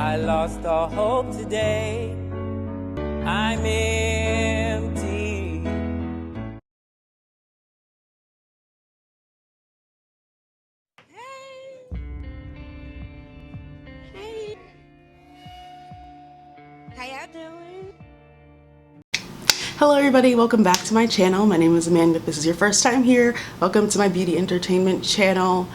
I lost all hope today. I'm empty. Hey. How y'all doing? Hello everybody, welcome back to my channel. My name is Amanda. If this is your first time here, welcome to my beauty entertainment channel.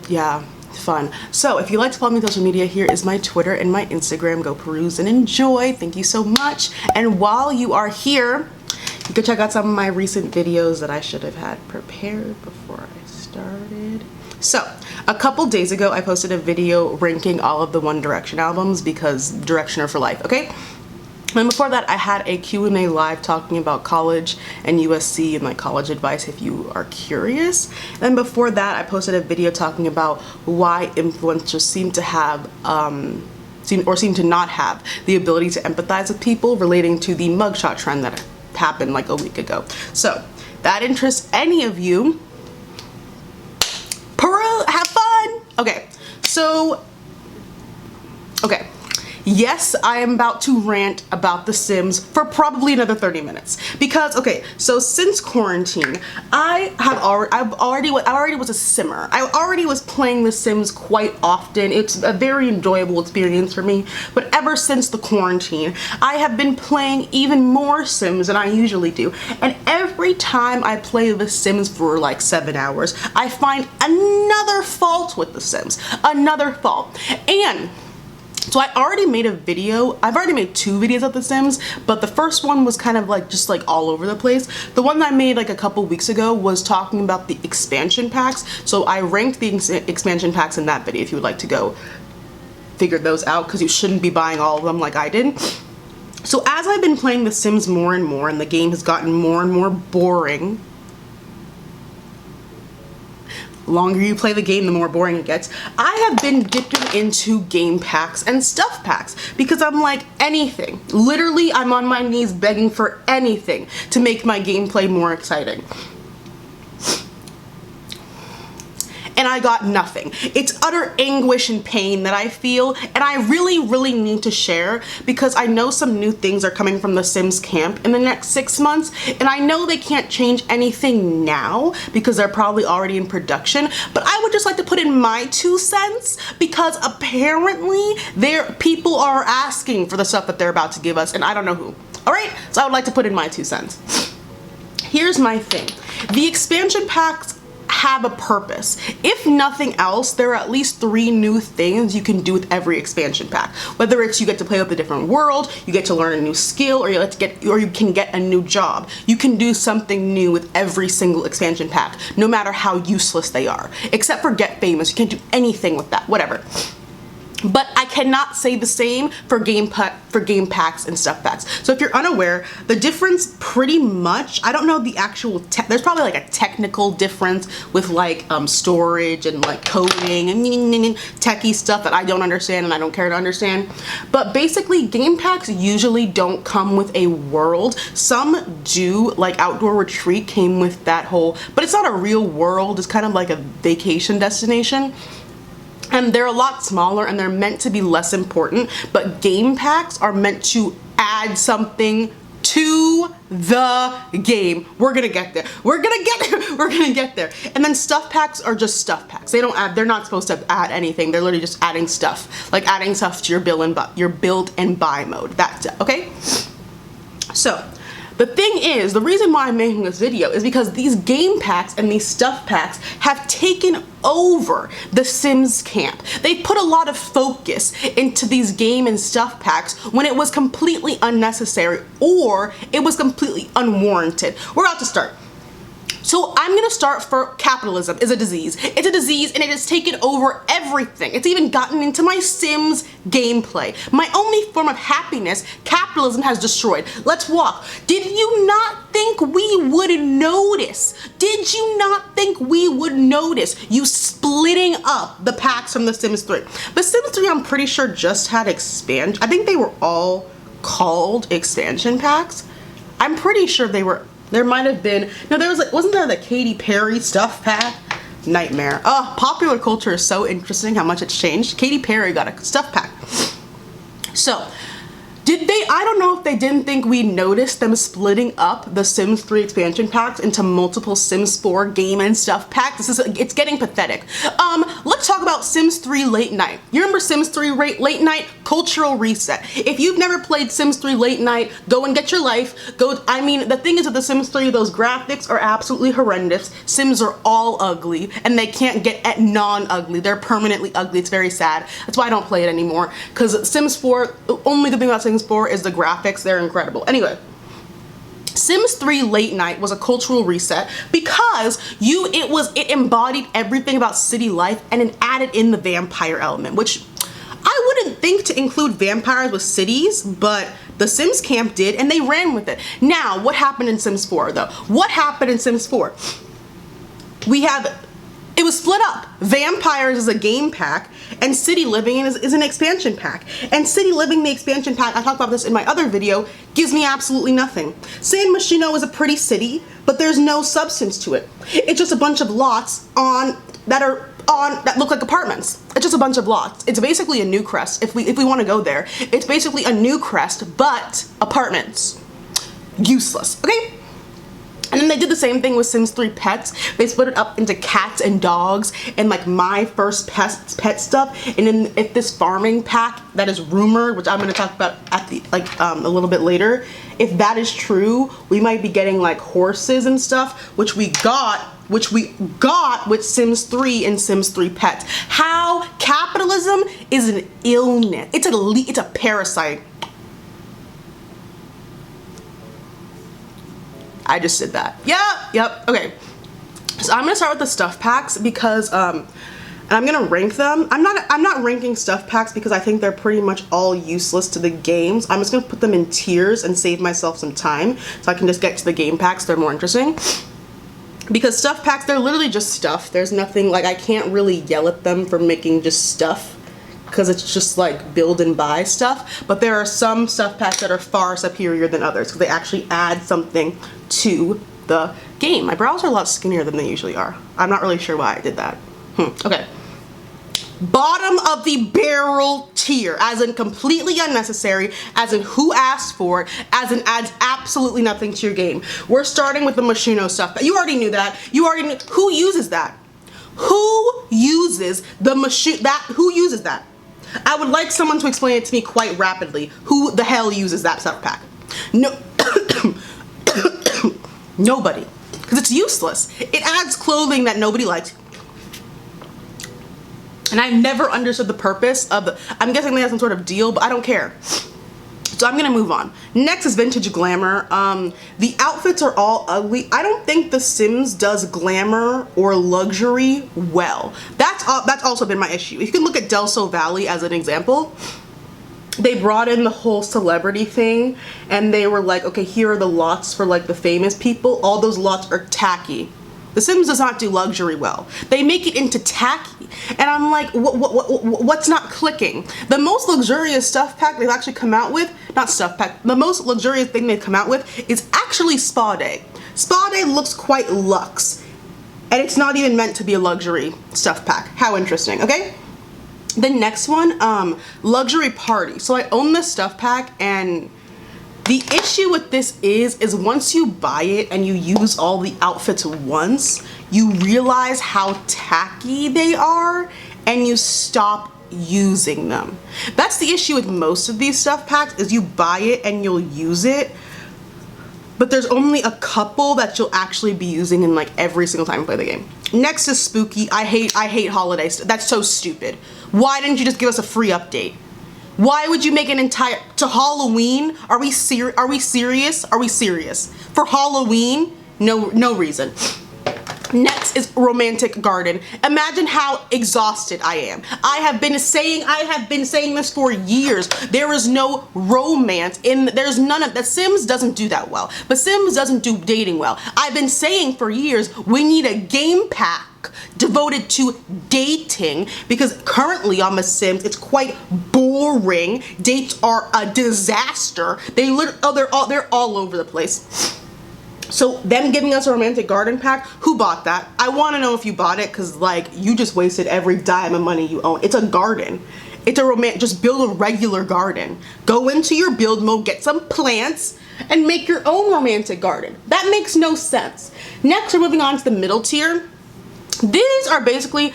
Yeah, fun. So if you'd like to follow me on social media, here is my Twitter and my Instagram. Go peruse and enjoy. Thank you so much. And while you are here, you can check out some of my recent videos that I should have had prepared before I started. So a couple days ago, I posted a video ranking all of the One Direction albums because Direction are for life, okay? And before that, I had a Q&A live talking about college and USC and like college advice if you are curious. And before that, I posted a video talking about why influencers seem to have seem to not have the ability to empathize with people relating to the mugshot trend that happened like a week ago. So that interests any of you, have fun. Okay, so yes, I am about to rant about The Sims for probably another 30 minutes because, okay, so since quarantine, I already was a simmer. I already was playing The Sims quite often. It's a very enjoyable experience for me, but ever since the quarantine, I have been playing even more Sims than I usually do, and every time I play The Sims for like 7 hours, I find another fault with The Sims, another fault. And so I already made a video. I've already made 2 videos of The Sims, but the first one was kind of like just like all over the place. The one that I made like a couple weeks ago was talking about the expansion packs. So I ranked the expansion packs in that video if you would like to go figure those out, because you shouldn't be buying all of them like I did. So as I've been playing The Sims more and more and the game has gotten more and more boring, the longer you play the game, the more boring it gets, I have been dipping into game packs and stuff packs because I'm like, anything. Literally, I'm on my knees begging for anything to make my gameplay more exciting. And I got nothing. It's utter anguish and pain that I feel, and I really need to share because I know some new things are coming from the Sims camp in the next 6 months, and I know they can't change anything now because they're probably already in production, but I would just like to put in my 2 cents because apparently people are asking for the stuff that they're about to give us, and I don't know who. Alright, so I would like to put in my 2 cents. Here's my thing. The expansion packs have a purpose. If nothing else, there are at least 3 new things you can do with every expansion pack. Whether it's you get to play with a different world, you get to learn a new skill, or you can get a new job. You can do something new with every single expansion pack, no matter how useless they are. Except for get famous, you can't do anything with that, whatever. But I cannot say the same for game packs and stuff packs. So if you're unaware, the difference pretty much, I don't know the actual, there's probably like a technical difference with like storage and like coding and techie stuff that I don't understand and I don't care to understand. But basically game packs usually don't come with a world. Some do, like Outdoor Retreat came with that whole, but it's not a real world, it's kind of like a vacation destination. And they're a lot smaller and they're meant to be less important, but game packs are meant to add something to the game. We're gonna get there. We're gonna get there. And then stuff packs are just stuff packs. They're not supposed to add anything. They're literally just adding stuff. Like adding stuff to your build and buy mode. That's it, okay? So the thing is, the reason why I'm making this video is because these game packs and these stuff packs have taken over the Sims camp. They put a lot of focus into these game and stuff packs when it was completely unnecessary or it was completely unwarranted. We're about to start. So I'm gonna start for capitalism is a disease. It's a disease and it has taken over everything. It's even gotten into my Sims gameplay. My only form of happiness, capitalism has destroyed. Let's walk. Did you not think we would notice? Did you not think we would notice you splitting up the packs from The Sims 3? The Sims 3 I'm pretty sure just had expansion. I think they were all called expansion packs. I'm pretty sure they were. There might have been, no, there was like, wasn't there the Katy Perry stuff pack? nightmare. Popular culture is so interesting how much it's changed. Katy Perry got a stuff pack. So, I don't know if they didn't think we noticed them splitting up the Sims 3 expansion packs into multiple Sims 4 game and stuff packs. It's getting pathetic. Let's talk about Sims 3 Late Night. You remember Sims 3 Late Night? Cultural reset. If you've never played Sims 3 Late Night, go and get your life. The thing is with the Sims 3, those graphics are absolutely horrendous. Sims are all ugly, and they can't get at non-ugly. They're permanently ugly. It's very sad. That's why I don't play it anymore. Because Sims 4, the only good thing about Sims 4 is the graphics. They're incredible. Anyway, Sims 3 Late Night was a cultural reset because it embodied everything about city life and it added in the vampire element, which I wouldn't think to include vampires with cities, but the Sims camp did, and they ran with it. Now, what happened in Sims 4 though? What happened in Sims 4? It was split up. Vampires is a game pack, and City Living is an expansion pack. And City Living, the expansion pack, I talked about this in my other video, gives me absolutely nothing. San Moschino is a pretty city, but there's no substance to it. It's just a bunch of lots that look like apartments. It's just a bunch of lots. It's basically a New Crest, if we want to go there. It's basically a New Crest, but apartments. Useless, okay? And then they did the same thing with Sims 3 Pets. They split it up into cats and dogs and like my first pet stuff. And then if this farming pack that is rumored, which I'm going to talk about at the a little bit later, if that is true, we might be getting like horses and stuff, which we got with Sims 3 and Sims 3 Pets. How capitalism is an illness. It's a parasite. I just did that. Yep. Okay. So I'm gonna start with the stuff packs because and I'm gonna rank them. I'm not ranking stuff packs because I think they're pretty much all useless to the games. I'm just gonna put them in tiers and save myself some time so I can just get to the game packs. They're more interesting. Because stuff packs, they're literally just stuff. There's nothing, like, I can't really yell at them for making just stuff because it's just like build and buy stuff. But there are some stuff packs that are far superior than others because they actually add something to the game. My brows are a lot skinnier than they usually are. I'm not really sure why I did that. Okay. Bottom of the barrel tier, as in completely unnecessary, as in who asked for it, as in adds absolutely nothing to your game. We're starting with the MOSCHINO stuff. You already knew that. You already knew. Who uses that? Who uses who uses that? I would like someone to explain it to me quite rapidly. Who the hell uses that stuff pack? No. Nobody. Because it's useless. It adds clothing that nobody likes. And I've never understood the purpose of the, I'm guessing they have some sort of deal, but I don't care. So I'm gonna move on. Next is vintage glamour. The outfits are all ugly. I don't think The Sims does glamour or luxury well. That's also been my issue. If you can look at Del Sol Valley as an example, they brought in the whole celebrity thing and they were like, okay, here are the lots for like the famous people. All those lots are tacky. The Sims does not do luxury well. They make it into tacky. And I'm like, what's not clicking? The most luxurious stuff pack they've actually come out with, not stuff pack, the most luxurious thing they've come out with is actually Spa Day. Spa Day looks quite luxe. And it's not even meant to be a luxury stuff pack. How interesting, okay? The next one, luxury party. So I own this stuff pack and the issue with this is once you buy it and you use all the outfits once, you realize how tacky they are and you stop using them. That's the issue with most of these stuff packs is you buy it and you'll use it, but there's only a couple that you'll actually be using in like every single time you play the game. Next is spooky. I hate holiday stuff. That's so stupid. Why didn't you just give us a free update? Why would you make an entire, to Halloween? Are we serious? Are we serious? For Halloween? No reason. Next is romantic garden. Imagine how exhausted I am. I have been saying this for years. There is no romance there's none of, the Sims doesn't do that well. But Sims doesn't do dating well. I've been saying for years, we need a game pack devoted to dating because currently on The Sims it's quite boring. Dates are a disaster. They're all over the place. So them giving us a romantic garden pack, who bought that? I want to know if you bought it, because like you just wasted every dime of money you own. It's a garden. It's a just build a regular garden. Go into your build mode, get some plants, and make your own romantic garden. That makes no sense. Next, we're moving on to the middle tier. These are basically,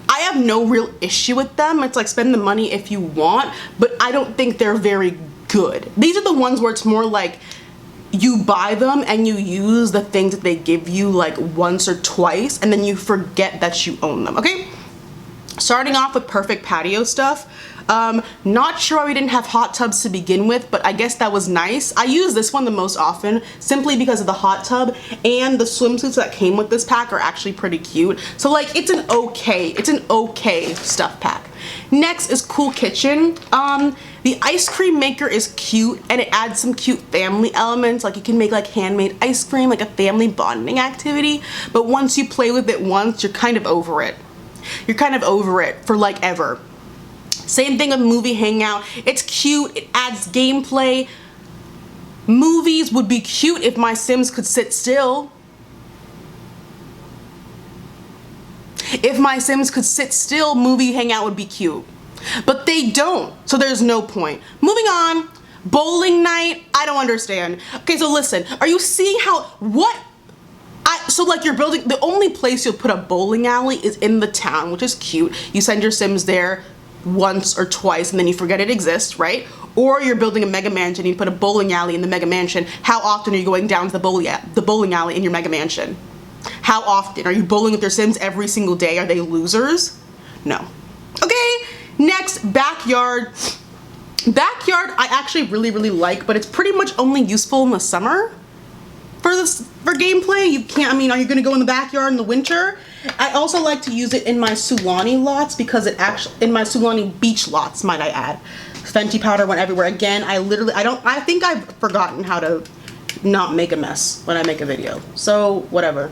I have no real issue with them. It's like spend the money if you want, but I don't think they're very good. These are the ones where it's more like you buy them and you use the things that they give you like once or twice, and then you forget that you own them, okay? Starting off with perfect patio stuff. Not sure why we didn't have hot tubs to begin with, but I guess that was nice. I use this one the most often simply because of the hot tub, and the swimsuits that came with this pack are actually pretty cute. So like it's an okay stuff pack. Next is Cool Kitchen. The ice cream maker is cute, and it adds some cute family elements. Like you can make like handmade ice cream, like a family bonding activity. But once you play with it once, you're kind of over it. You're kind of over it for like ever. Same thing with Movie Hangout. It's cute, it adds gameplay. Movies would be cute if my Sims could sit still. If my Sims could sit still, Movie Hangout would be cute. But they don't, so there's no point. Moving on, bowling night, I don't understand. Okay, so listen, are you seeing how, so like you're building, the only place you'll put a bowling alley is in the town, which is cute. You send your Sims there once or twice and then you forget it exists, right? Or you're building a mega mansion and you put a bowling alley in the mega mansion. How often are you going down to the bowling alley in your mega mansion? How often? Are you bowling with your Sims every single day? Are they losers? No. Okay, next, backyard. Backyard I actually really like, but it's pretty much only useful in the summer. For gameplay, you can't, I mean, are you gonna go in the backyard in the winter? I also like to use it in my Sulani lots because it actually, in my Sulani beach lots, might I add. Fenty powder went everywhere. Again, I think I've forgotten how to not make a mess when I make a video. So, whatever.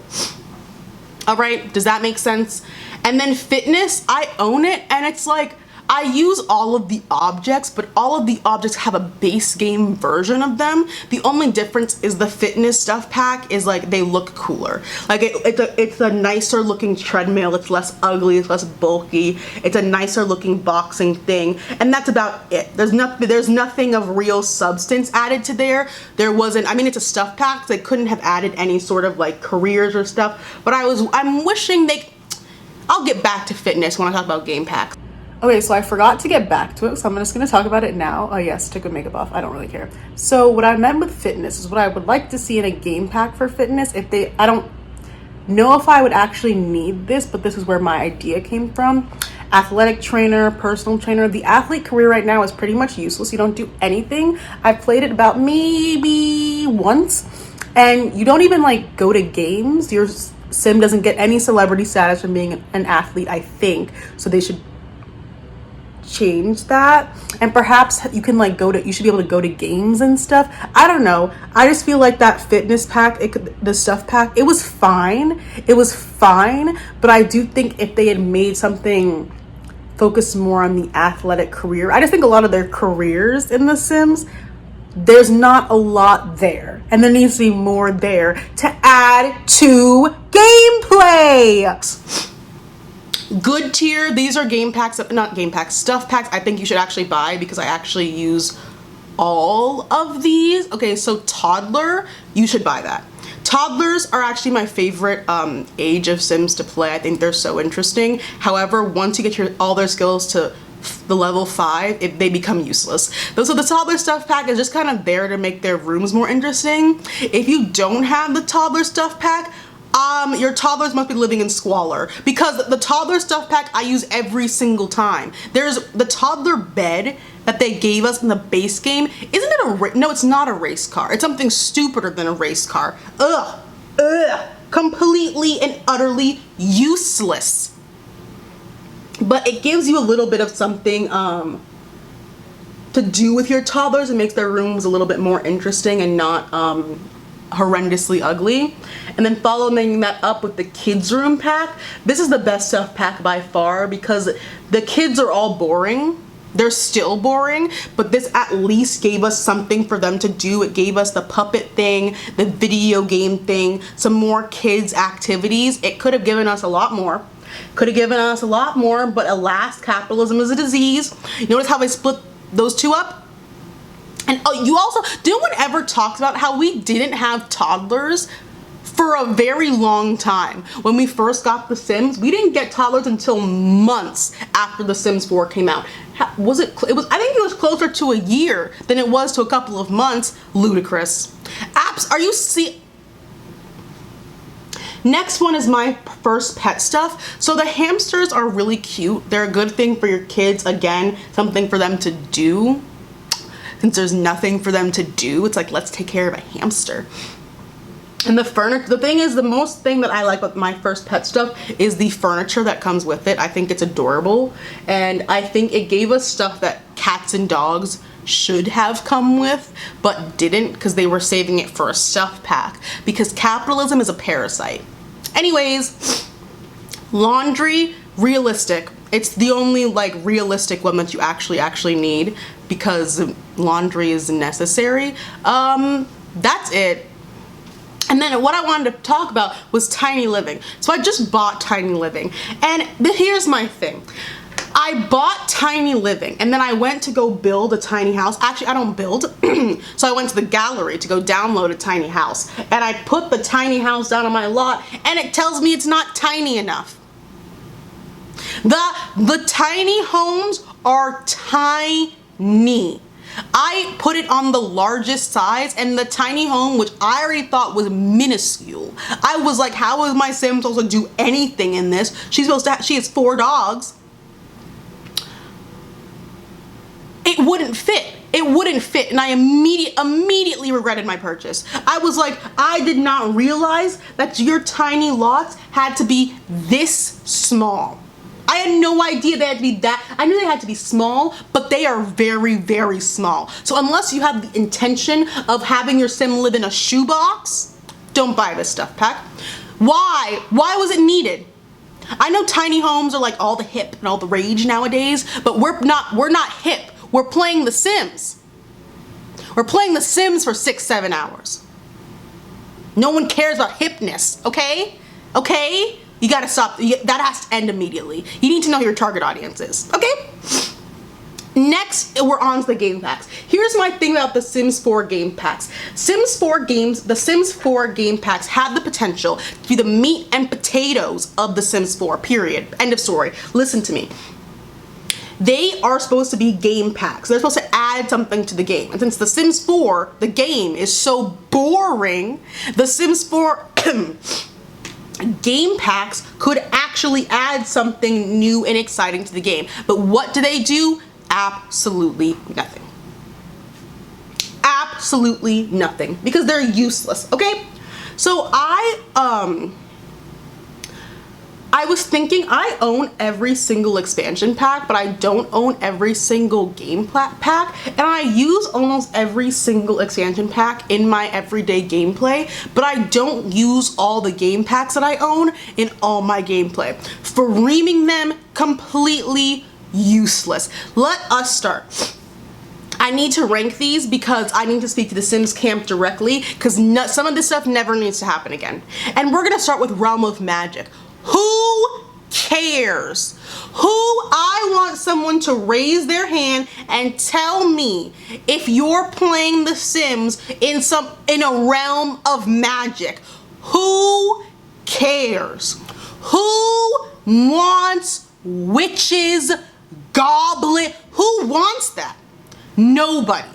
All right, does that make sense? And then fitness, I own it, and it's like, I use all of the objects, but all of the objects have a base game version of them. The only difference is the fitness stuff pack is like, they look cooler. Like it's a nicer looking treadmill, it's less ugly, it's less bulky, it's a nicer looking boxing thing, and that's about it. There's nothing of real substance added to there. There wasn't, I mean, it's a stuff pack, so they couldn't have added any sort of like careers or stuff, but I'm wishing I'll get back to fitness when I talk about game packs. Okay, so I forgot to get back to it, so I'm just going to talk about it now. Oh yes, took a makeup off. I don't really care. So what I meant with fitness is what I would like to see in a game pack for fitness. I don't know if I would actually need this, but this is where my idea came from. Athletic trainer, personal trainer. The athlete career right now is pretty much useless. You don't do anything. I've played it about maybe once, and you don't even like go to games. Your Sim doesn't get any celebrity status from being an athlete, I think. So they should change that, and perhaps you can like you should be able to go to games and stuff. I don't know, I just feel like that fitness pack, the stuff pack, it was fine, but I do think if they had made something focused more on the athletic career, I just think a lot of their careers in The Sims, there's not a lot there, and there needs to be more there to add to gameplay. Good tier, these are game packs, not game packs, stuff packs I think you should actually buy because I actually use all of these. Okay, so toddler, you should buy that. Toddlers are actually my favorite age of Sims to play. I think they're so interesting. However, once you get all their skills to the level 5, they become useless. So the toddler stuff pack is just kind of there to make their rooms more interesting. If you don't have the toddler stuff pack, your toddlers must be living in squalor, because the toddler stuff pack I use every single time. There's the toddler bed that they gave us in the base game. Isn't it no, it's not a race car. It's something stupider than a race car. Completely and utterly useless. But it gives you a little bit of something to do with your toddlers and makes their rooms a little bit more interesting and not horrendously ugly. And then following that up with the kids room pack. This is the best stuff pack by far because the kids are all boring. They're still boring, but this at least gave us something for them to do. It gave us the puppet thing, the video game thing, some more kids activities. It could have given us a lot more. But alas, capitalism is a disease. You notice how I split those two up? And you also, no one ever talks about how we didn't have toddlers for a very long time. When we first got The Sims, we didn't get toddlers until months after The Sims 4 came out. I think it was closer to a year than it was to a couple of months. Ludicrous. Next one is my first pet stuff. So the hamsters are really cute. They're a good thing for your kids. Again, something for them to do. Since there's nothing for them to do, it's like, let's take care of a hamster. And the furniture, the thing is, the most thing that I like with my first pet stuff is the furniture that comes with it. I think it's adorable. And I think it gave us stuff that cats and dogs should have come with, but didn't, because they were saving it for a stuff pack. Because capitalism is a parasite. Anyways, laundry, realistic. It's the only like realistic one that you actually need, because laundry is necessary. That's it. And then what I wanted to talk about was tiny living. So I just bought tiny living, and here's my thing. I bought tiny living, and then I went to go build a tiny house. Actually, I don't build. So I went to the gallery to go download a tiny house, and I put the tiny house down on my lot, and it tells me it's not tiny enough. The tiny homes are tiny. I put it on the largest size, and the tiny home, which I already thought was minuscule, I was like, how is my sim supposed to do anything in this? She has 4 dogs. It wouldn't fit. And I immediately regretted my purchase. I was like, I did not realize that your tiny lots had to be this small. I had no idea they had to be that. I knew they had to be small, but they are very, very small. So unless you have the intention of having your sim live in a shoebox, don't buy this stuff pack. Why? Why was it needed? I know tiny homes are like all the hip and all the rage nowadays, but we're not hip. We're playing The Sims. We're playing The Sims for 6-7 hours. No one cares about hipness, okay? Okay? You gotta stop. That has to end immediately. You need to know who your target audience is, okay? Next, we're on to the game packs. Here's my thing about the Sims 4 game packs. The Sims 4 game packs have the potential to be the meat and potatoes of the Sims 4, period. End of story. Listen to me. They are supposed to be game packs. They're supposed to add something to the game. And since The Sims 4, the game, is so boring, the Sims 4 game packs could actually add something new and exciting to the game. But what do? Absolutely nothing. Absolutely nothing. Because they're useless, okay? So I was thinking, I own every single expansion pack, but I don't own every single game pack, and I use almost every single expansion pack in my everyday gameplay, but I don't use all the game packs that I own in all my gameplay. For reaming them, completely useless. Let us start. I need to rank these because I need to speak to the Sims camp directly, because some of this stuff never needs to happen again. And we're gonna start with Realm of Magic. Who cares? I want someone to raise their hand and tell me if you're playing The Sims in a realm of magic. Who cares? Who wants witches, goblin? Who wants that? Nobody.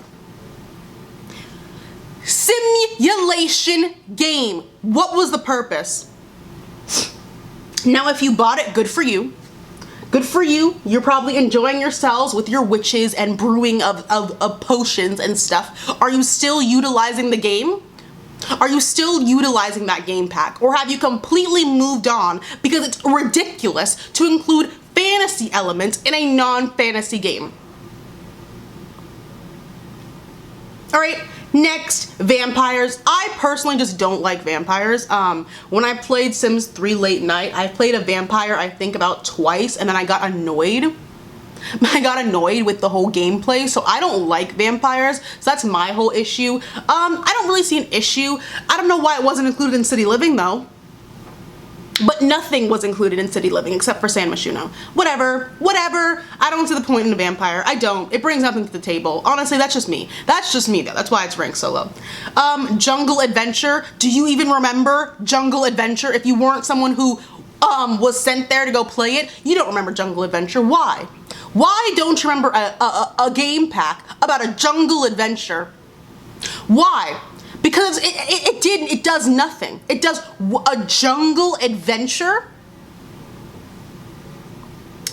Simulation game. What was the purpose? Now, if you bought it, good for you. Good for you. You're probably enjoying yourselves with your witches and brewing of potions and stuff. Are you still utilizing the game? Are you still utilizing that game pack? Or have you completely moved on because it's ridiculous to include fantasy elements in a non-fantasy game? All right. Next, vampires. I personally just don't like vampires. When I played Sims 3 late night, I played a vampire I think about twice, and then I got annoyed. I got annoyed with the whole gameplay, so I don't like vampires, so that's my whole issue. I don't really see an issue. I don't know why it wasn't included in City Living though. But nothing was included in City Living except for San MOSCHINO. Whatever. I don't see the point in a vampire. I don't. It brings nothing to the table. Honestly, that's just me. That's just me though. That's why it's ranked so low. Jungle Adventure. Do you even remember Jungle Adventure? If you weren't someone who was sent there to go play it, you don't remember Jungle Adventure. Why? Why don't you remember a game pack about a jungle adventure? Why? Because it does nothing. It does a jungle adventure.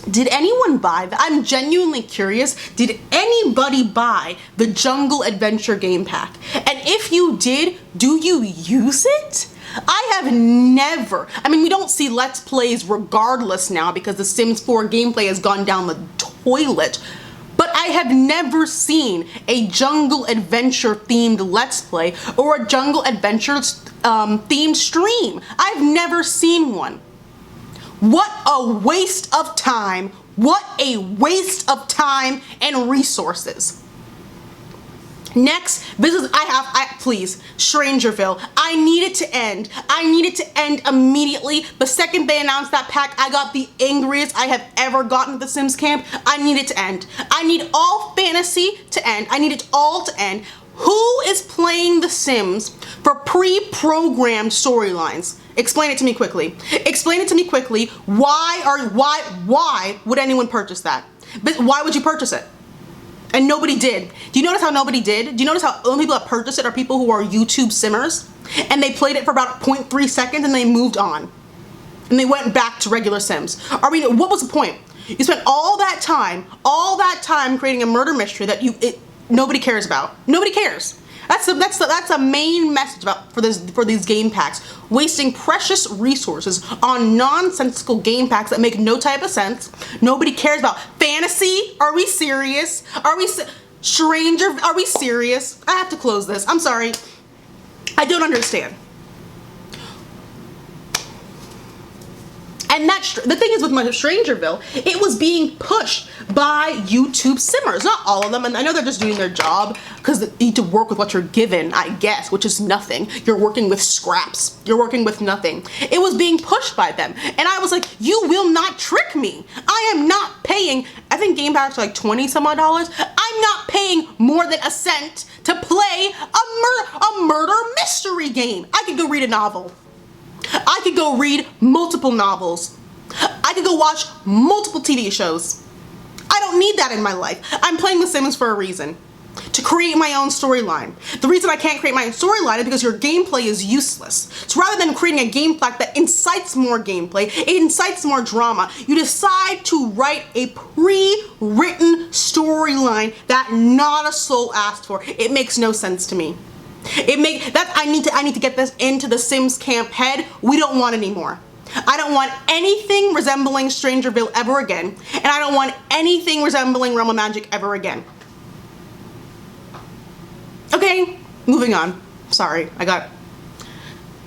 Did anyone buy that? I'm genuinely curious. Did anybody buy the Jungle Adventure game pack? And if you did, do you use it? I have never. I mean, we don't see Let's Plays regardless now because the Sims 4 gameplay has gone down the toilet. But I have never seen a Jungle Adventure themed Let's Play or a Jungle Adventure themed stream. I've never seen one. What a waste of time. What a waste of time and resources. Next, please, Strangerville. I need it to end. I need it to end immediately. The second they announced that pack, I got the angriest I have ever gotten at the Sims camp. I need it to end. I need all fantasy to end. I need it all to end. Who is playing The Sims for pre-programmed storylines? Explain it to me quickly. Explain it to me quickly. Why would anyone purchase that? But why would you purchase it? And nobody did. Do you notice how nobody did? Do you notice how the only people that purchased it are people who are YouTube simmers? And they played it for about 0.3 seconds and they moved on. And they went back to regular Sims. I mean, what was the point? You spent all that time creating a murder mystery that nobody cares about. Nobody cares. That's a main message for these game packs. Wasting precious resources on nonsensical game packs that make no type of sense. Nobody cares about fantasy. Are we serious? Are we serious? I have to close this. I'm sorry. I don't understand. And the thing is with my Strangerville, it was being pushed by YouTube simmers. Not all of them, and I know they're just doing their job because they need to work with what you're given, I guess, which is nothing. You're working with scraps. You're working with nothing. It was being pushed by them. And I was like, you will not trick me. I am not paying, I think game packs are like 20 some odd dollars. I'm not paying more than a cent to play a murder mystery game. I could go read a novel. I could go read multiple novels. I could go watch multiple TV shows. I don't need that in my life. I'm playing The Sims for a reason. To create my own storyline. The reason I can't create my own storyline is because your gameplay is useless. So rather than creating a game pack that incites more gameplay, it incites more drama, you decide to write a pre-written storyline that not a soul asked for. It makes no sense to me. I need to get this into the Sims camp head. We don't want any more. I don't want anything resembling Strangerville ever again, and I don't want anything resembling Realm of Magic ever again. Okay, moving on. Sorry, I got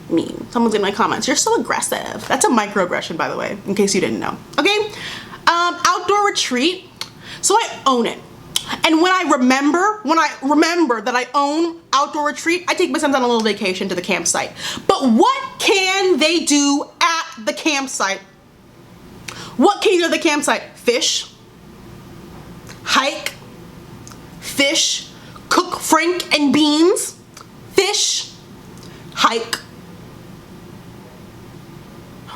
mean. Someone's in my comments. You're so aggressive. That's a microaggression, by the way, in case you didn't know. Okay, outdoor retreat. So I own it. And when I remember that I own outdoor retreat, I take my Sims on a little vacation to the campsite. But what can they do at the campsite? What can you do at the campsite? Fish, hike, fish, cook frank and beans, fish, hike,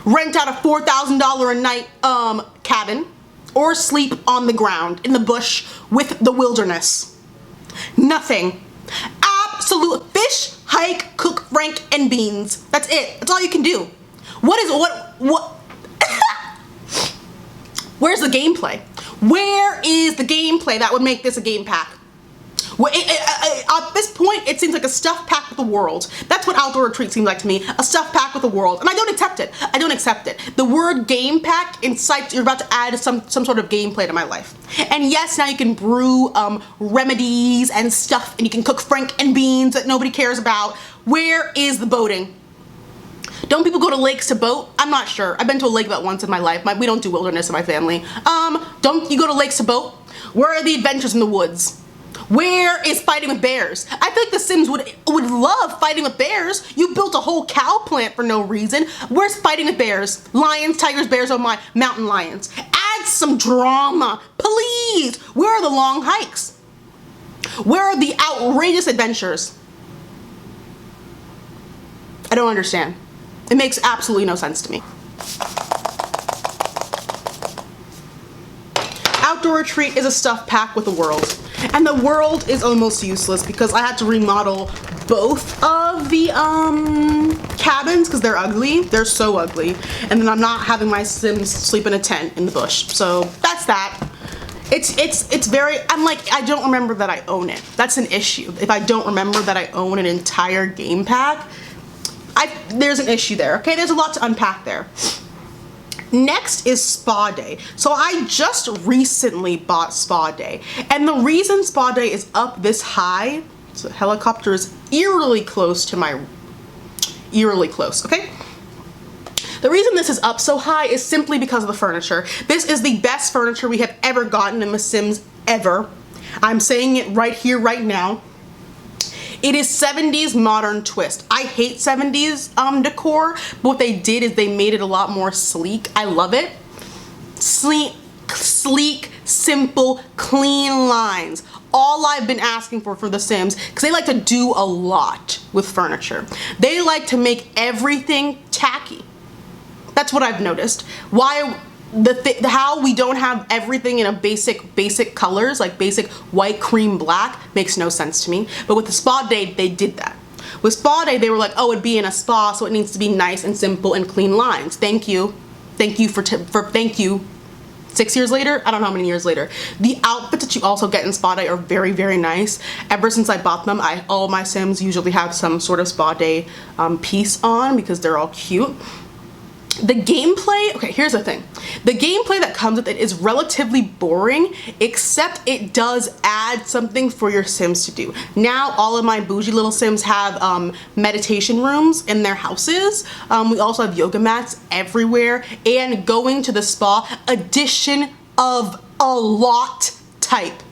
rent out a $4,000 a night cabin, or sleep on the ground in the bush with the wilderness. Nothing. Absolute fish, hike, cook frank and beans. That's it. That's all you can do. What Where's the gameplay? Where is the gameplay that would make this a game pack? Well, at this point, it seems like a stuff pack with the world. That's what outdoor retreat seems like to me. A stuff pack with the world. And I don't accept it. I don't accept it. The word game pack incites you're about to add some sort of gameplay to my life. And yes, now you can brew remedies and stuff, and you can cook frank and beans that nobody cares about. Where is the boating? Don't people go to lakes to boat? I'm not sure. I've been to a lake about once in my life. We don't do wilderness in my family. Don't you go to lakes to boat? Where are the adventures in the woods? Where is fighting with bears? I feel like The Sims would love fighting with bears. You built a whole cow plant for no reason. Where's fighting with bears? Lions, tigers, bears, oh my, mountain lions. Add some drama, please. Where are the long hikes? Where are the outrageous adventures? I don't understand. It makes absolutely no sense to me. Outdoor retreat is a stuff pack with the world. And the world is almost useless because I had to remodel both of the cabins because they're ugly. They're so ugly. And then I'm not having my Sims sleep in a tent in the bush. So that's that. It's very, I'm like, I don't remember that I own it. That's an issue. If I don't remember that I own an entire game pack, there's an issue there, okay? There's a lot to unpack there. Next is Spa Day. So I just recently bought Spa Day. And the reason Spa Day is up this high, so the helicopter is eerily close, okay? The reason this is up so high is simply because of the furniture. This is the best furniture we have ever gotten in The Sims ever. I'm saying it right here, right now. It is 70s modern twist. I hate 70s decor, but what they did is they made it a lot more sleek. I love it. Sleek, simple, clean lines. All I've been asking for The Sims, because they like to do a lot with furniture. They like to make everything tacky. That's what I've noticed. How we don't have everything in a basic colors, like basic white, cream, black, makes no sense to me. But with the Spa Day, they did that. With Spa Day, they were like, oh, it'd be in a spa, so it needs to be nice and simple and clean lines. Thank you. Thank you. 6 years later? I don't know how many years later. The outfits that you also get in Spa Day are very, very nice. Ever since I bought them, all my Sims usually have some sort of Spa Day piece on because they're all cute. The gameplay, okay, here's the thing. The gameplay that comes with it is relatively boring, except it does add something for your Sims to do. Now, all of my bougie little Sims have meditation rooms in their houses. We also have yoga mats everywhere, and going to the spa, addition of a lot type.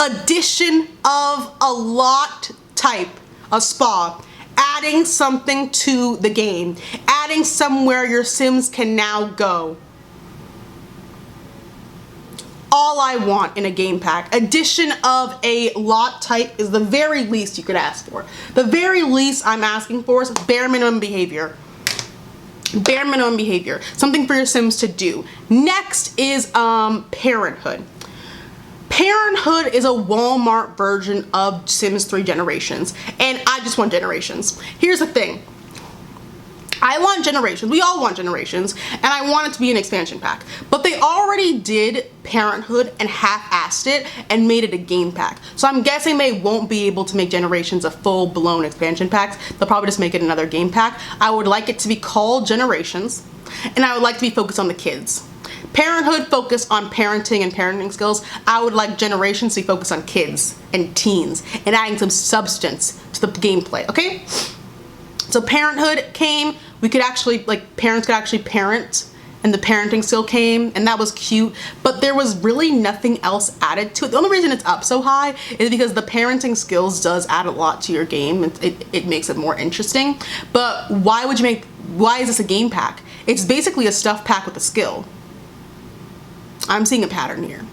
Addition of a lot type, a spa. Adding something to the game, adding somewhere your Sims can now go. All I want in a game pack. Addition of a lot type is the very least you could ask for. The very least I'm asking for is bare minimum behavior. Bare minimum behavior. Something for your Sims to do. Next is parenthood. Parenthood is a Walmart version of Sims 3 Generations, and I just want Generations. Here's the thing. I want Generations, we all want Generations, and I want it to be an expansion pack. But they already did Parenthood and half-assed it and made it a game pack. So I'm guessing they won't be able to make Generations a full-blown expansion pack. They'll probably just make it another game pack. I would like it to be called Generations, and I would like to be focused on the kids. Parenthood focused on parenting and parenting skills. I would like Generations to be focused on kids and teens and adding some substance to the gameplay, okay? So Parenthood came, we could actually, like, parents could actually parent, and the parenting skill came, and that was cute, but there was really nothing else added to it. The only reason it's up so high is because the parenting skills does add a lot to your game. It makes it more interesting, but why is this a game pack? It's basically a stuff pack with a skill. I'm seeing a pattern here.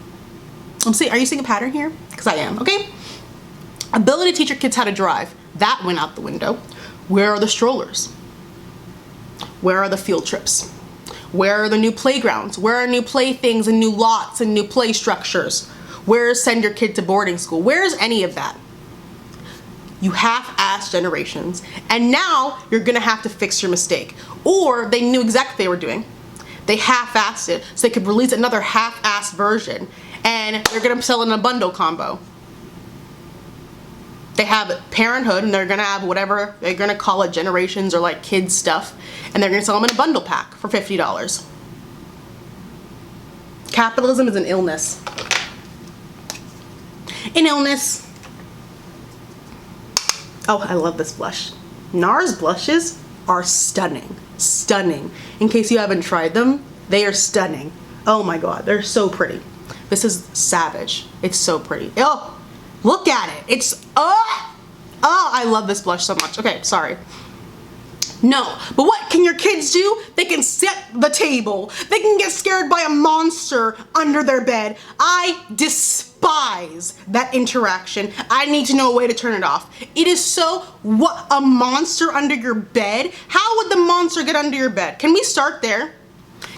Are you seeing a pattern here? Because I am, okay? Ability to teach your kids how to drive. That went out the window. Where are the strollers? Where are the field trips? Where are the new playgrounds? Where are new playthings and new lots and new play structures? Where is send your kid to boarding school? Where is any of that? You half-assed Generations, and now you're gonna have to fix your mistake. Or they knew exactly what they were doing. They half-assed it so they could release another half-assed version, and they're gonna sell it in a bundle combo. They have Parenthood, and they're gonna have whatever, they're gonna call it Generations or like kids stuff, and they're gonna sell them in a bundle pack for $50. Capitalism is an illness. An illness. Oh, I love this blush. NARS blushes. are stunning. Stunning. In case you haven't tried them, they are stunning. Oh my god, they're so pretty. This is savage. It's so pretty. Oh, look at it. It's, oh, I love this blush so much. Okay, sorry. No, but what can your kids do? They can set the table. They can get scared by a monster under their bed. I despise that interaction. I need to know a way to turn it off. It is so, what, a monster under your bed? How would the monster get under your bed? Can we start there?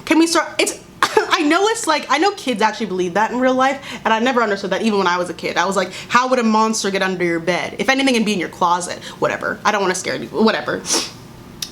Can we start, it's, I know it's like, I know kids actually believe that in real life, and I never understood that even when I was a kid. I was like, how would a monster get under your bed? If anything, it'd be in your closet. Whatever. I don't want to scare you. Whatever.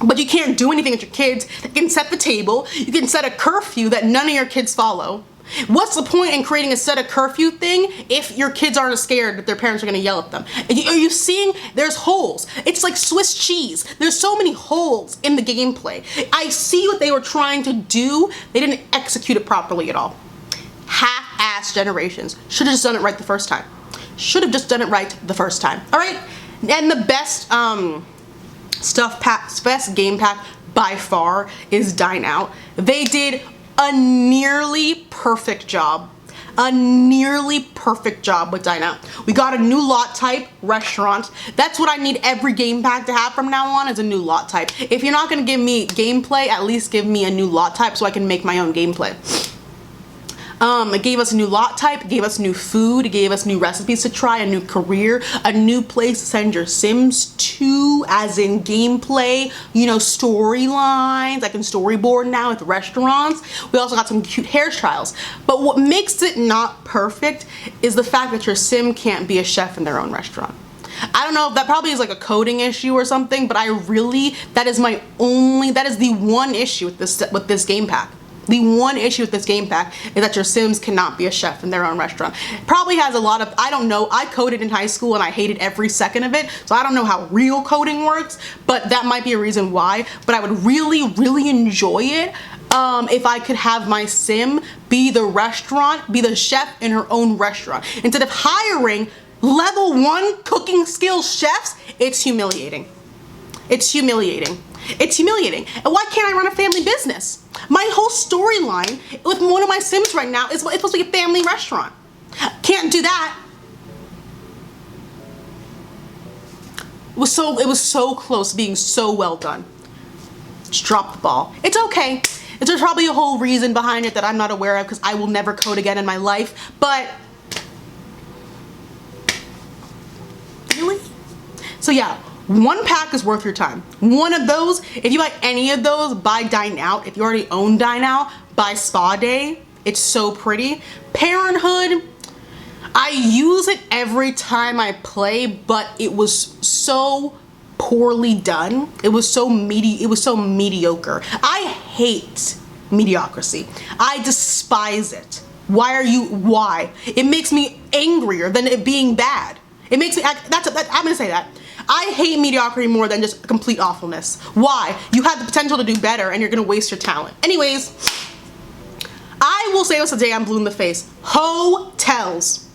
But you can't do anything with your kids. You can set the table. You can set a curfew that none of your kids follow. What's the point in creating a set of curfew thing if your kids aren't scared that their parents are gonna yell at them? Are you seeing? There's holes. It's like Swiss cheese. There's so many holes in the gameplay. I see what they were trying to do. They didn't execute it properly at all. Half-ass generations. Should have just done it right the first time. Should have just done it right the first time. All right? And the best, best game pack by far is Dine Out. They did a nearly perfect job. A nearly perfect job with Dine Out. We got a new lot type restaurant. That's what I need every game pack to have from now on, is a new lot type. If you're not gonna give me gameplay, at least give me a new lot type so I can make my own gameplay. It gave us a new lot type, it gave us new food, it gave us new recipes to try, a new career, a new place to send your Sims to, as in gameplay, you know, storylines. I can storyboard now with restaurants. We also got some cute hairstyles. But what makes it not perfect is the fact that your Sim can't be a chef in their own restaurant. I don't know if that probably is like a coding issue or something, but I really, that is the one issue with this game pack. The one issue with this game pack is that your Sims cannot be a chef in their own restaurant. It probably has a lot of, I don't know, I coded in high school and I hated every second of it, so I don't know how real coding works, but that might be a reason why. But I would really, really enjoy it if I could have my Sim be the chef in her own restaurant. Instead of hiring level 1 cooking skills chefs, it's humiliating. It's humiliating. It's humiliating. And why can't I run a family business? My whole storyline with one of my Sims right now is it's supposed to be a family restaurant. Can't do that. It was so close to being so well done. Just drop the ball. It's okay. There's probably a whole reason behind it that I'm not aware of because I will never code again in my life, but really? So yeah. One pack is worth your time. One of those, if you buy any of those, buy Dine Out. If you already own Dine Out, buy Spa Day. It's so pretty. Parenthood, I use it every time I play, but it was so poorly done. It was so mediocre. I hate mediocrity. I despise it. Why? It makes me angrier than it being bad. It makes me, I'm gonna say that. I hate mediocrity more than just complete awfulness. Why? You have the potential to do better and you're gonna waste your talent. Anyways, I will say this today, I'm blue in the face. Hotels.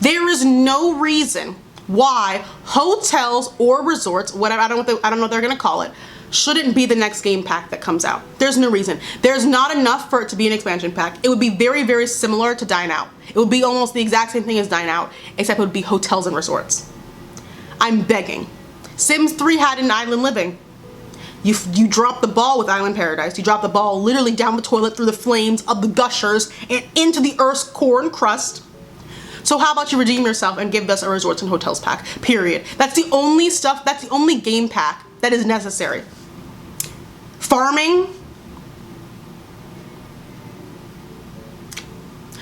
There is no reason why hotels or resorts, whatever, I don't know what they're gonna call it, shouldn't be the next game pack that comes out. There's no reason. There's not enough for it to be an expansion pack. It would be very, very similar to Dine Out. It would be almost the exact same thing as Dine Out, except it would be hotels and resorts. I'm begging. Sims 3 had an island living. You drop the ball with Island Paradise. You drop the ball literally down the toilet through the flames of the gushers and into the Earth's core and crust. So how about you redeem yourself and give us a resorts and hotels pack, period. That's the only stuff, that's the only game pack that is necessary. Farming.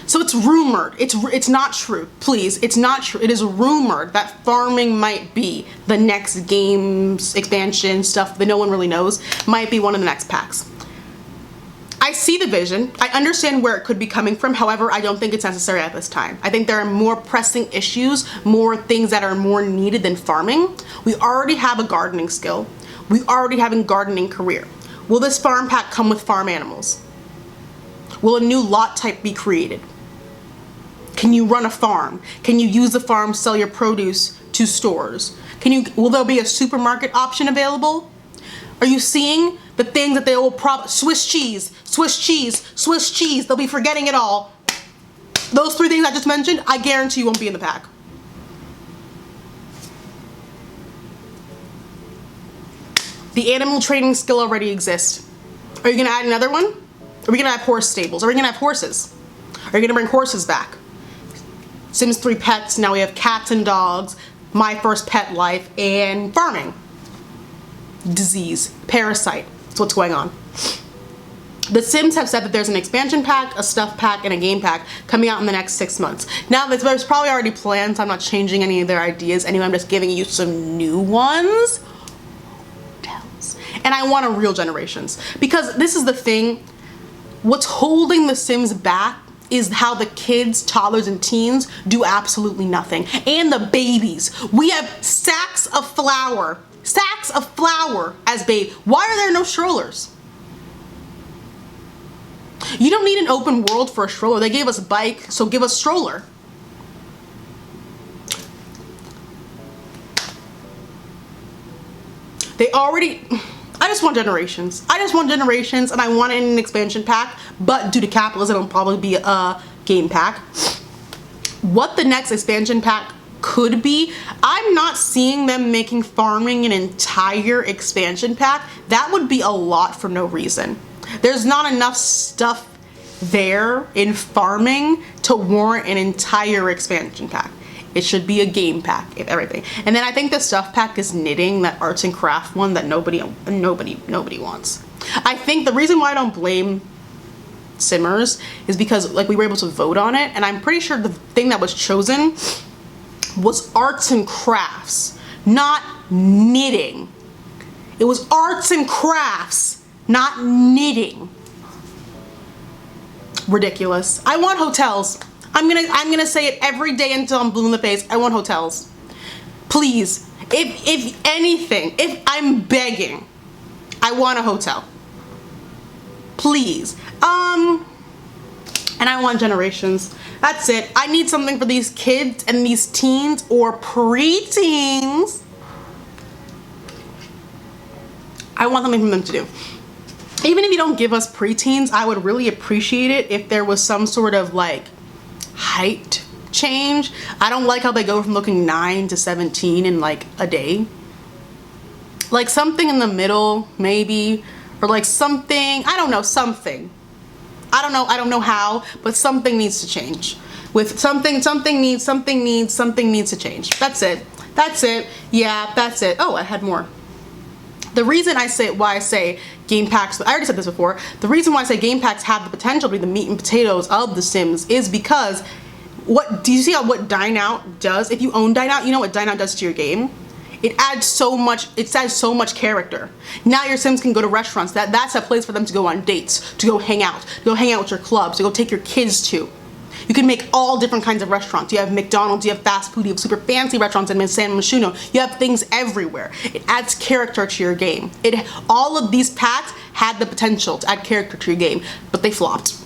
So it's rumored, it's not true, please, it's not true. It is rumored that farming might be the next game's expansion stuff that no one really knows, might be one of the next packs. I see the vision, I understand where it could be coming from, however, I don't think it's necessary at this time. I think there are more pressing issues, more things that are more needed than farming. We already have a gardening skill. We already have a gardening career. Will this farm pack come with farm animals? Will a new lot type be created? Can you run a farm? Can you use the farm to sell your produce to stores? Will there be a supermarket option available? Are you seeing the things that they will Swiss cheese, Swiss cheese, Swiss cheese. They'll be forgetting it all. Those 3 things I just mentioned, I guarantee you won't be in the pack. The animal training skill already exists. Are you gonna add another one? Are we gonna have horse stables? Are we gonna have horses? Are you gonna bring horses back? Sims 3 pets, now we have cats and dogs, my first pet life, and farming. Disease, parasite, that's what's going on. The Sims have said that there's an expansion pack, a stuff pack, and a game pack coming out in the next 6 months. Now there's probably already planned, so I'm not changing any of their ideas anyway, I'm just giving you some new ones. And I want a real generations, because this is the thing, what's holding the Sims back is how the kids, toddlers, and teens do absolutely nothing. And the babies. We have sacks of flour as babe. Why are there no strollers? You don't need an open world for a stroller. They gave us a bike, so give us stroller. I just want generations. I just want generations, and I want it in an expansion pack, but due to capitalism, it'll probably be a game pack. What the next expansion pack could be, I'm not seeing them making farming an entire expansion pack. That would be a lot for no reason. There's not enough stuff there in farming to warrant an entire expansion pack. It should be a game pack, if everything. And then I think the stuff pack is knitting, that arts and craft one that nobody wants. I think the reason why I don't blame Simmers is because like we were able to vote on it, and I'm pretty sure the thing that was chosen was arts and crafts, not knitting. It was arts and crafts, not knitting. Ridiculous. I want hotels. I'm gonna say it every day until I'm blue in the face. I want hotels. Please, if anything, if I'm begging, I want a hotel. Please. And I want generations. That's it. I need something for these kids and these teens or preteens. I want something for them to do. Even if you don't give us preteens, I would really appreciate it if there was some sort of like height change. I don't like how they go from looking 9 to 17 in like a day. Like something in the middle maybe, or like something, I don't know, something. I don't know how, but something needs to change. With something needs to change. That's it. Yeah, that's it. Oh, I had more. The reason why I say game packs, I already said this before, the reason why I say game packs have the potential to be the meat and potatoes of The Sims is because do you see what Dine Out does? If you own Dine Out, you know what Dine Out does to your game? It adds so much character. Now your Sims can go to restaurants. That's a place for them to go on dates, to go hang out with your clubs, to go take your kids to. You can make all different kinds of restaurants. You have McDonald's, you have fast food, you have super fancy restaurants in San MOSCHINO. You have things everywhere. It adds character to your game. All of these packs had the potential to add character to your game, but they flopped.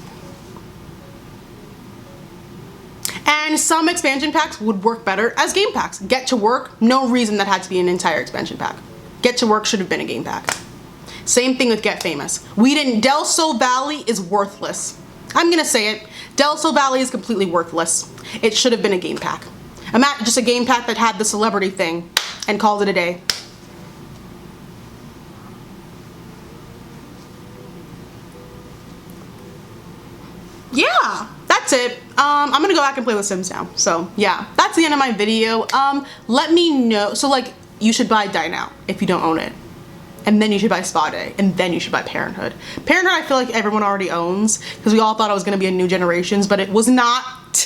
And some expansion packs would work better as game packs. Get to Work, no reason that had to be an entire expansion pack. Get to Work should have been a game pack. Same thing with Get Famous. Del Sol Valley is worthless. I'm gonna say it. Del Sol Valley is completely worthless. It should have been a game pack. Just a game pack that had the celebrity thing and called it a day. Yeah, that's it. I'm gonna go back and play with Sims now. So yeah, that's the end of my video. Let me know. So like, you should buy Dine Out if you don't own it. And then you should buy Spa Day, and then you should buy Parenthood. Parenthood I feel like everyone already owns, because we all thought it was gonna be a new generations, but it was not.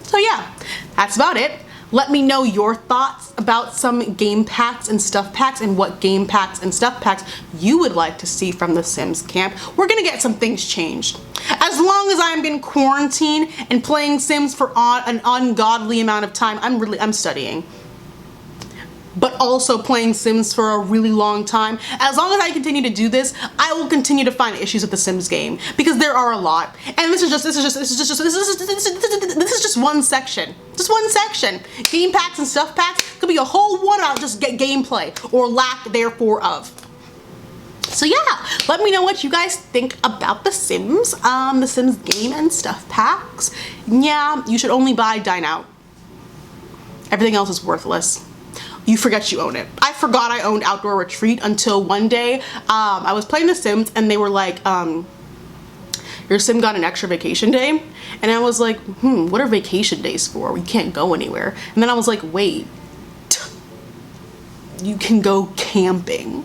So yeah, that's about it. Let me know your thoughts about some game packs and stuff packs, and what game packs and stuff packs you would like to see from the Sims camp. We're gonna get some things changed. As long as I'm in quarantine and playing Sims for an ungodly amount of time, I'm studying. But also playing Sims for a really long time. As long as I continue to do this, I will continue to find issues with the Sims game, because there are a lot. And this is just one section. Just one section. Game packs and stuff packs Could be a whole one out just get gameplay or lack therefore of. So yeah, let me know what you guys think about the Sims game and stuff packs. Yeah, you should only buy Dine Out. Everything else is worthless. You forget you own it. I forgot I owned Outdoor Retreat until one day I was playing The Sims and they were like, your sim got an extra vacation day. And I was like, what are vacation days for? We can't go anywhere. And then I was like, wait, you can go camping.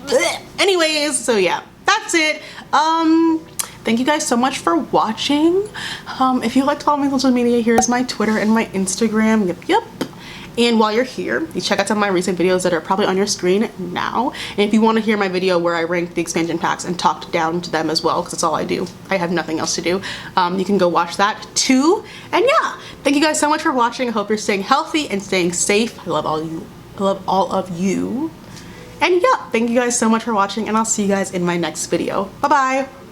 Blech. Anyways, so yeah, that's it. Thank you guys so much for watching. If you like to follow me on social media, here's my Twitter and my Instagram. Yep. And while you're here, you check out some of my recent videos that are probably on your screen now. And if you want to hear my video where I ranked the expansion packs and talked down to them as well, because that's all I do. I have nothing else to do. You can go watch that too. And yeah, thank you guys so much for watching. I hope you're staying healthy and staying safe. I love all you. I love all of you. And yeah, thank you guys so much for watching, and I'll see you guys in my next video. Bye-bye.